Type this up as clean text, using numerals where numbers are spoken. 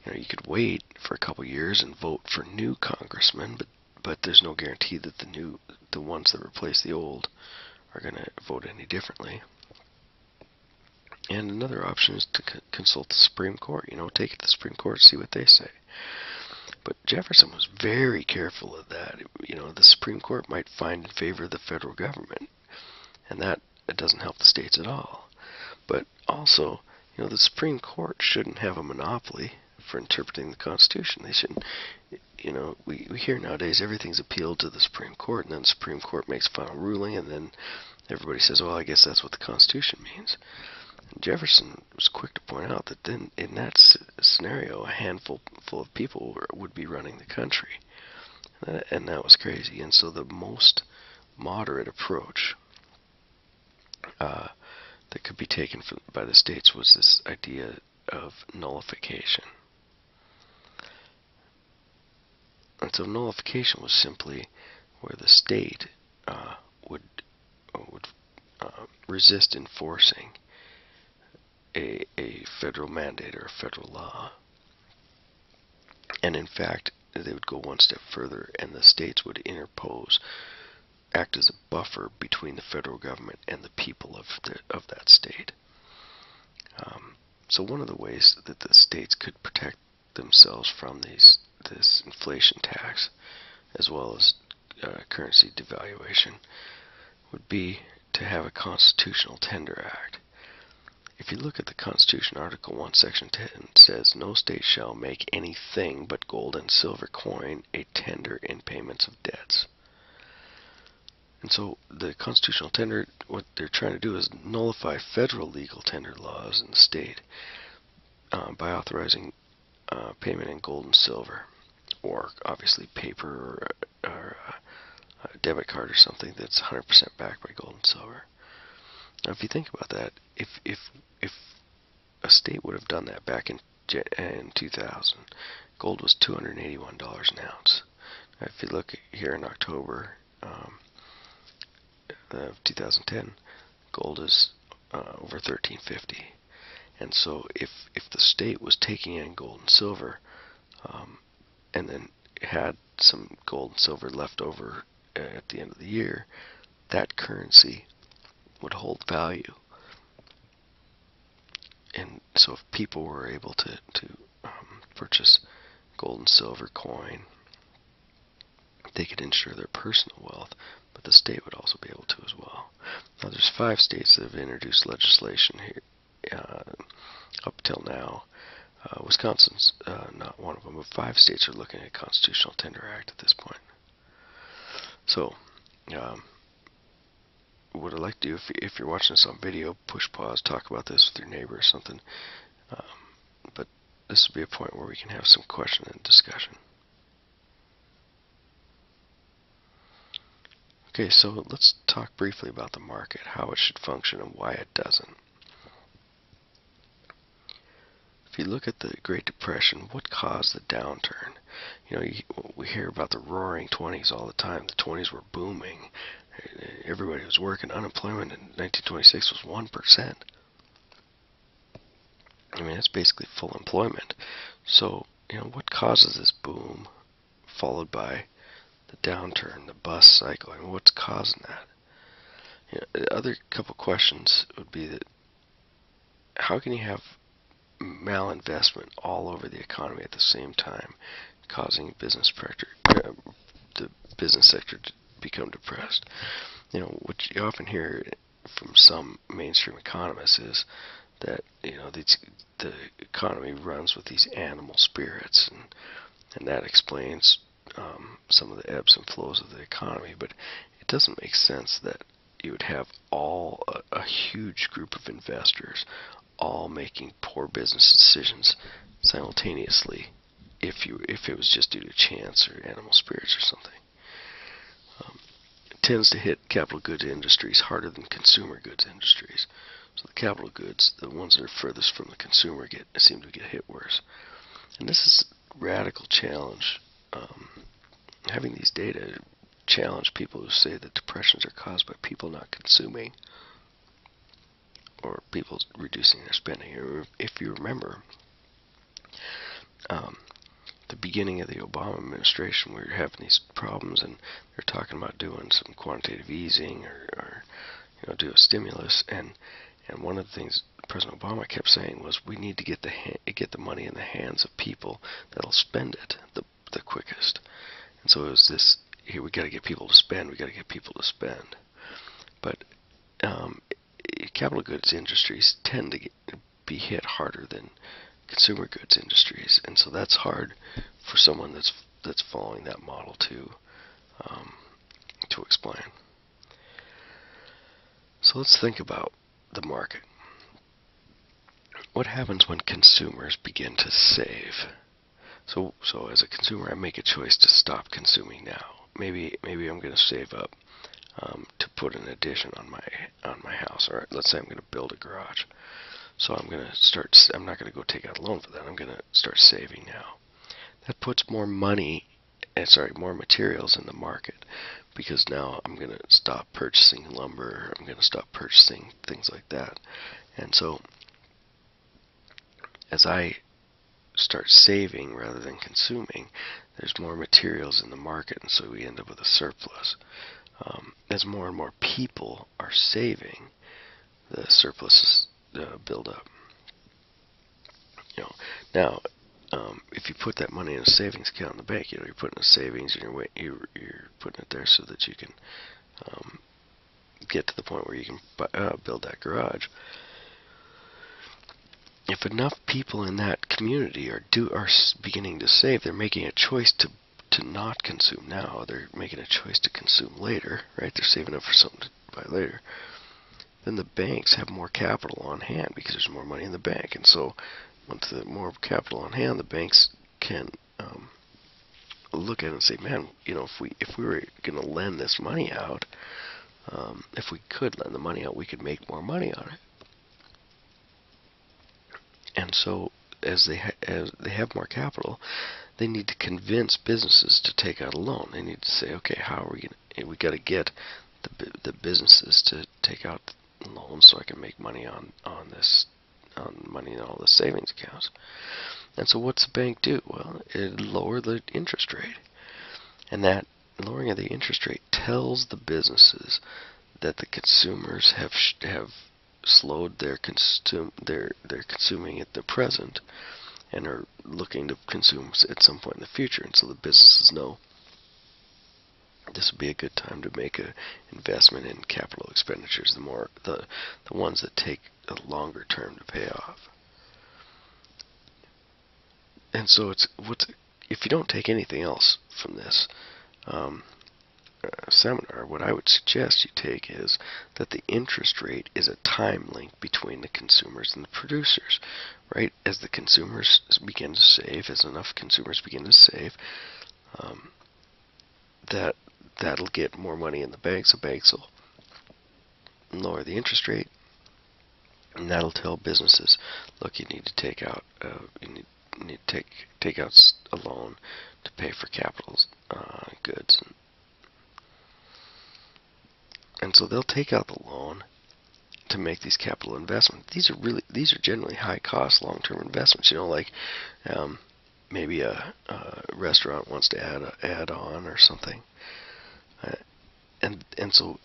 You could wait for a couple years and vote for new congressmen, but there's no guarantee that the ones that replace the old are going to vote any differently. And another option is to consult the Supreme Court. Take it to the Supreme Court, see what they say. But Jefferson was very careful of that. The Supreme Court might find in favor of the federal government, and that doesn't help the states at all. But also, the Supreme Court shouldn't have a monopoly for interpreting the Constitution. They shouldn't. We hear nowadays everything's appealed to the Supreme Court, and then the Supreme Court makes a final ruling, and then everybody says, well, I guess that's what the Constitution means. And Jefferson was quick to point out that then in that scenario, a handful of people would be running the country. And that was crazy. And so the most moderate approach that could be taken by the states was this idea of nullification. And so nullification was simply where the state would resist enforcing a federal mandate or a federal law. And in fact, they would go one step further, and the states would act as a buffer between the federal government and the people of that state. So one of the ways that the states could protect themselves from this inflation tax, as well as currency devaluation, would be to have a constitutional tender act. If you look at the Constitution, Article 1, Section 10 says, "No state shall make anything but gold and silver coin a tender in payments of debts." And so the constitutional tender, what they're trying to do is nullify federal legal tender laws in the state by authorizing payment in gold and silver, or obviously paper or a debit card or something that's 100% backed by gold and silver. Now, if you think about that, if a state would have done that back in 2000, gold was $281 an ounce. Now, if you look here in October of 2010, gold is over $13.50. And so if the state was taking in gold and silver, and then had some gold and silver left over at the end of the year, that currency would hold value. And so if people were able to purchase gold and silver coin, they could ensure their personal wealth, but the state would also be able to as well. Now, there's 5 states that have introduced legislation here up till now. Wisconsin's not one of them, but 5 states are looking at a constitutional tender act at this point. So, what I'd like to do, if you're watching this on video, push pause, talk about this with your neighbor or something. But this would be a point where we can have some question and discussion. Okay, so let's talk briefly about the market, how it should function and why it doesn't. If you look at the Great Depression, what caused the downturn? We hear about the roaring 20s all the time. The 20s were booming. Everybody was working. Unemployment in 1926 was 1%. That's basically full employment. So, what causes this boom followed by the downturn, the bust cycle? What's causing that? The other couple questions would be that how can you have malinvestment all over the economy at the same time, causing the business sector to become depressed? What you often hear from some mainstream economists is that the economy runs with these animal spirits, and that explains some of the ebbs and flows of the economy. But it doesn't make sense that you would have a huge group of investors all making poor business decisions simultaneously if it was just due to chance or animal spirits or something. It tends to hit capital goods industries harder than consumer goods industries. So the capital goods, the ones that are furthest from the consumer, seem to get hit worse. And this is a radical challenge. Having these data challenge people who say that depressions are caused by people not consuming or people reducing their spending. If you remember, beginning of the Obama administration, we were having these problems, and they're talking about doing some quantitative easing or do a stimulus, and one of the things President Obama kept saying was we need to get the money in the hands of people that'll spend it the quickest. And so it was this: here, we got to get people to spend. We got to get people to spend. But capital goods industries tend to be hit harder than consumer goods industries, and so that's hard for someone that's following that model to explain. So let's think about the market. What happens when consumers begin to save? So as a consumer, I make a choice to stop consuming now. Maybe I'm going to save up to put an addition on my house, or let's say I'm going to build a garage. So I'm not going to go take out a loan for that. I'm going to start saving now. That puts more materials in the market, because now I'm going to stop purchasing lumber. I'm going to stop purchasing things like that. And so as I start saving rather than consuming, there's more materials in the market, and so we end up with a surplus. As more and more people are saving, the surpluses build up. Now, if you put that money in a savings account in the bank, you're putting a savings, and you're putting it there so that you can get to the point where you can build that garage. If enough people in that community are beginning to save, they're making a choice to not consume now. They're making a choice to consume later, right? They're saving up for something to buy later. Then the banks have more capital on hand because there's more money in the bank, and so once the more capital on hand, the banks can look at it and say, man, if we were going to lend this money out, if we could lend the money out, we could make more money on it. And so as they have more capital, they need to convince businesses to take out a loan. They need to say, okay, how are we going? We got to get the businesses to take out loans so I can make money on money in all the savings accounts. And so what's the bank do? Well, it lower the interest rate, and that lowering of the interest rate tells the businesses that the consumers have slowed their consuming at the present and are looking to consume at some point in the future. And so the businesses know this would be a good time to make an investment in capital expenditures, the ones that take a longer term to pay off. And so if you don't take anything else from this seminar, what I would suggest you take is that the interest rate is a time link between the consumers and the producers, right? As the consumers begin to save, as enough consumers begin to save, that'll get more money in the banks. The banks will lower the interest rate, and that'll tell businesses, look, you need to take out take out a loan to pay for capital goods. And so they'll take out the loan to make these capital investments. These are generally high cost long-term investments. Like maybe a restaurant wants to add on or something, and so